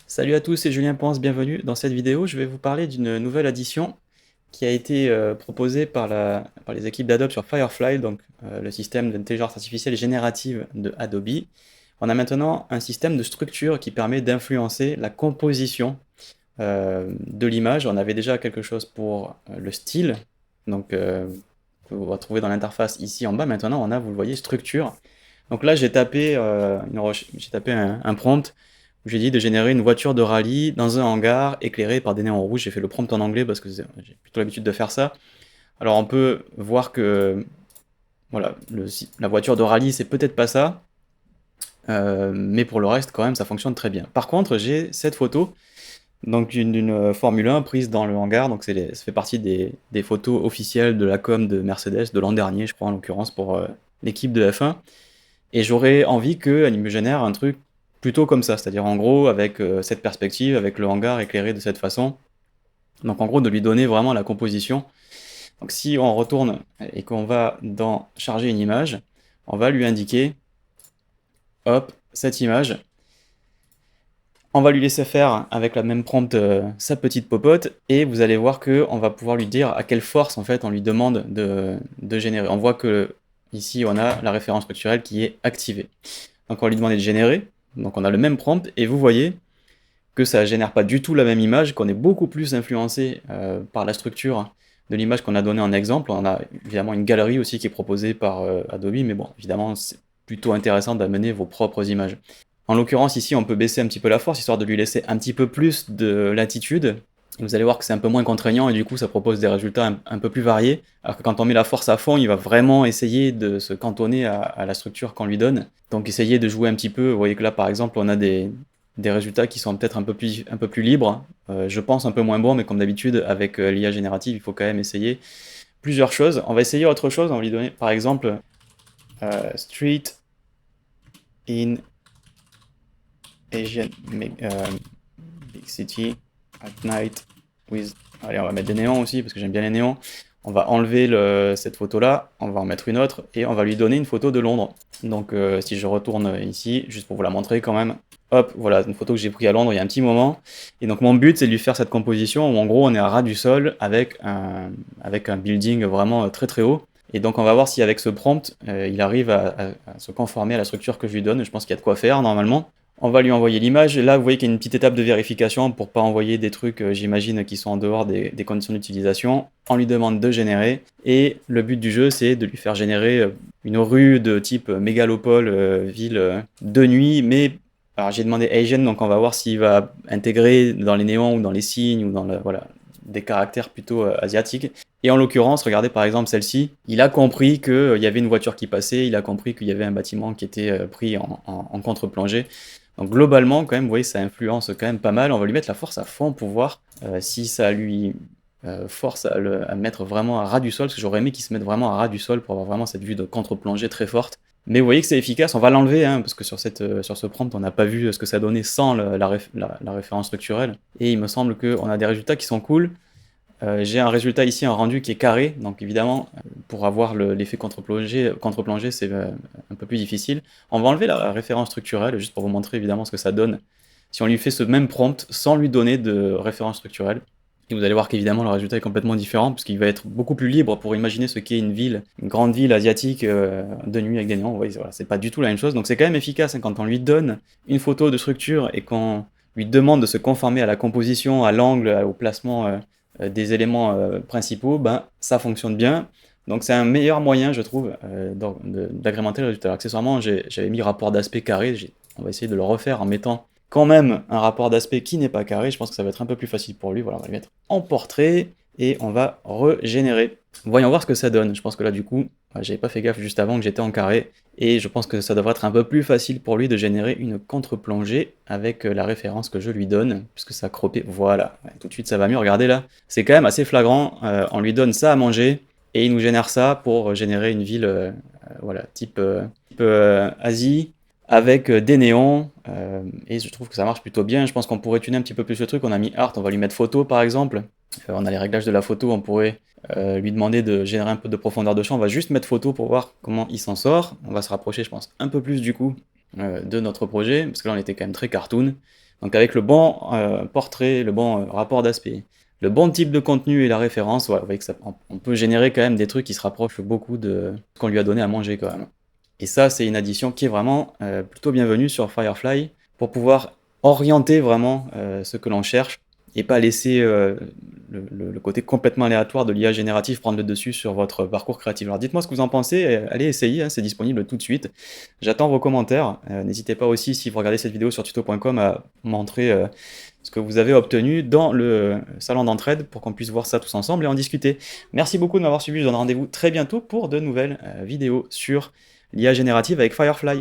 Salut à tous, c'est Julien Ponce, bienvenue. Dans cette vidéo, je vais vous parler d'une nouvelle addition qui a été proposée par les équipes d'Adobe sur Firefly, donc le système d'intelligence artificielle générative de Adobe. On a maintenant un système de structure qui permet d'influencer la composition de l'image. On avait déjà quelque chose pour le style, donc que vous retrouvez dans l'interface ici en bas. Maintenant, on a, vous le voyez, structure. Donc là, j'ai tapé, un prompt où j'ai dit de générer une voiture de rallye dans un hangar éclairé par des néons rouges. J'ai fait le prompt en anglais parce que j'ai plutôt l'habitude de faire ça. Alors on peut voir que voilà, la voiture de rallye, c'est peut-être pas ça, mais pour le reste, quand même, ça fonctionne très bien. Par contre, j'ai cette photo donc d'une Formule 1 prise dans le hangar. Donc ça fait partie des photos officielles de la com de Mercedes de l'an dernier, je crois, en l'occurrence, pour l'équipe de F1. Et j'aurais envie qu'elle me génère un truc plutôt comme ça, c'est-à-dire en gros avec cette perspective, avec le hangar éclairé de cette façon. Donc en gros de lui donner vraiment la composition. Donc si on retourne et qu'on va dans charger une image, on va lui indiquer, hop, cette image. On va lui laisser faire avec la même prompt sa petite popote et vous allez voir que on va pouvoir lui dire à quelle force en fait on lui demande de générer. On voit que ici on a la référence structurelle qui est activée. Donc on va lui demander de générer. Donc on a le même prompt et vous voyez que ça ne génère pas du tout la même image, qu'on est beaucoup plus influencé par la structure de l'image qu'on a donnée en exemple. On a évidemment une galerie aussi qui est proposée par Adobe, mais bon, évidemment, c'est plutôt intéressant d'amener vos propres images. En l'occurrence, ici, on peut baisser un petit peu la force, histoire de lui laisser un petit peu plus de latitude. Et vous allez voir que c'est un peu moins contraignant et du coup, ça propose des résultats un peu plus variés. Alors que quand on met la force à fond, il va vraiment essayer de se cantonner à la structure qu'on lui donne. Donc, essayer de jouer un petit peu. Vous voyez que là, par exemple, on a des résultats qui sont peut-être un peu plus libres. Je pense un peu moins bons, mais comme d'habitude, avec l'IA générative, il faut quand même essayer plusieurs choses. On va essayer autre chose. On va lui donner, par exemple, Street in Asian big city at night with... Allez, on va mettre des néons aussi, parce que j'aime bien les néons. On va enlever cette photo-là, on va en mettre une autre, et on va lui donner une photo de Londres. Donc si je retourne ici, juste pour vous la montrer quand même, hop, voilà, une photo que j'ai prise à Londres il y a un petit moment. Et donc mon but, c'est de lui faire cette composition où en gros on est à ras du sol avec un building vraiment très très haut. Et donc on va voir si avec ce prompt, il arrive à se conformer à la structure que je lui donne. Je pense qu'il y a de quoi faire normalement. On va lui envoyer l'image. Là, vous voyez qu'il y a une petite étape de vérification pour pas envoyer des trucs, j'imagine, qui sont en dehors des conditions d'utilisation. On lui demande de générer. Et le but du jeu, c'est de lui faire générer une rue de type mégalopole, ville de nuit. Mais alors j'ai demandé Asian, donc on va voir s'il va intégrer dans les néons ou dans les signes ou dans voilà, des caractères plutôt asiatiques. Et en l'occurrence, regardez par exemple celle-ci, il a compris qu'il y avait une voiture qui passait, il a compris qu'il y avait un bâtiment qui était pris en contre-plongée. Donc globalement, quand même, vous voyez, ça influence quand même pas mal. On va lui mettre la force à fond pour voir si ça lui force à mettre vraiment à ras du sol, parce que j'aurais aimé qu'il se mette vraiment à ras du sol pour avoir vraiment cette vue de contre-plongée très forte. Mais vous voyez que c'est efficace, on va l'enlever, hein, parce que sur ce prompt, on n'a pas vu ce que ça donnait sans la référence structurelle. Et il me semble qu'on a des résultats qui sont cool. J'ai un résultat ici, un rendu qui est carré, donc évidemment, pour avoir l'effet contre-plongée, c'est un peu plus difficile. On va enlever la référence structurelle, juste pour vous montrer évidemment ce que ça donne si on lui fait ce même prompt sans lui donner de référence structurelle. Et vous allez voir qu'évidemment le résultat est complètement différent, parce qu'il va être beaucoup plus libre pour imaginer ce qu'est une ville, une grande ville asiatique de nuit avec des néons. Vous voyez, voilà, c'est pas du tout la même chose, donc c'est quand même efficace hein, quand on lui donne une photo de structure et qu'on lui demande de se conformer à la composition, à l'angle, au placement des éléments principaux, ben, ça fonctionne bien. Donc c'est un meilleur moyen, je trouve, d'agrémenter le résultat. Accessoirement, j'avais mis rapport d'aspect carré, on va essayer de le refaire en mettant quand même un rapport d'aspect qui n'est pas carré. Je pense que ça va être un peu plus facile pour lui. Voilà, on va le mettre en portrait et on va régénérer. Voyons voir ce que ça donne. Je pense que là, du coup, j'avais pas fait gaffe juste avant que j'étais en carré. Et je pense que ça devrait être un peu plus facile pour lui de générer une contre-plongée avec la référence que je lui donne, puisque ça a croppé. Voilà, ouais, tout de suite ça va mieux. Regardez là, c'est quand même assez flagrant. On lui donne ça à manger et il nous génère ça pour générer une ville, voilà, type Asie, avec des néons, et je trouve que ça marche plutôt bien. Je pense qu'on pourrait tuner un petit peu plus le truc. On a mis art, on va lui mettre photo par exemple. On a les réglages de la photo, on pourrait lui demander de générer un peu de profondeur de champ. On va juste mettre photo pour voir comment il s'en sort. On va se rapprocher, je pense, un peu plus du coup de notre projet, parce que là on était quand même très cartoon. Donc avec le bon portrait, le bon rapport d'aspect, le bon type de contenu et la référence, ouais, vous voyez que on peut générer quand même des trucs qui se rapprochent beaucoup de ce qu'on lui a donné à manger quand même. Et ça, c'est une addition qui est vraiment plutôt bienvenue sur Firefly pour pouvoir orienter vraiment ce que l'on cherche et pas laisser le côté complètement aléatoire de l'IA générative prendre le dessus sur votre parcours créatif. Alors dites-moi ce que vous en pensez, allez essayer, hein, c'est disponible tout de suite. J'attends vos commentaires. N'hésitez pas aussi, si vous regardez cette vidéo sur tuto.com, à montrer ce que vous avez obtenu dans le salon d'entraide pour qu'on puisse voir ça tous ensemble et en discuter. Merci beaucoup de m'avoir suivi, je vous donne rendez-vous très bientôt pour de nouvelles vidéos sur l'IA générative avec Firefly.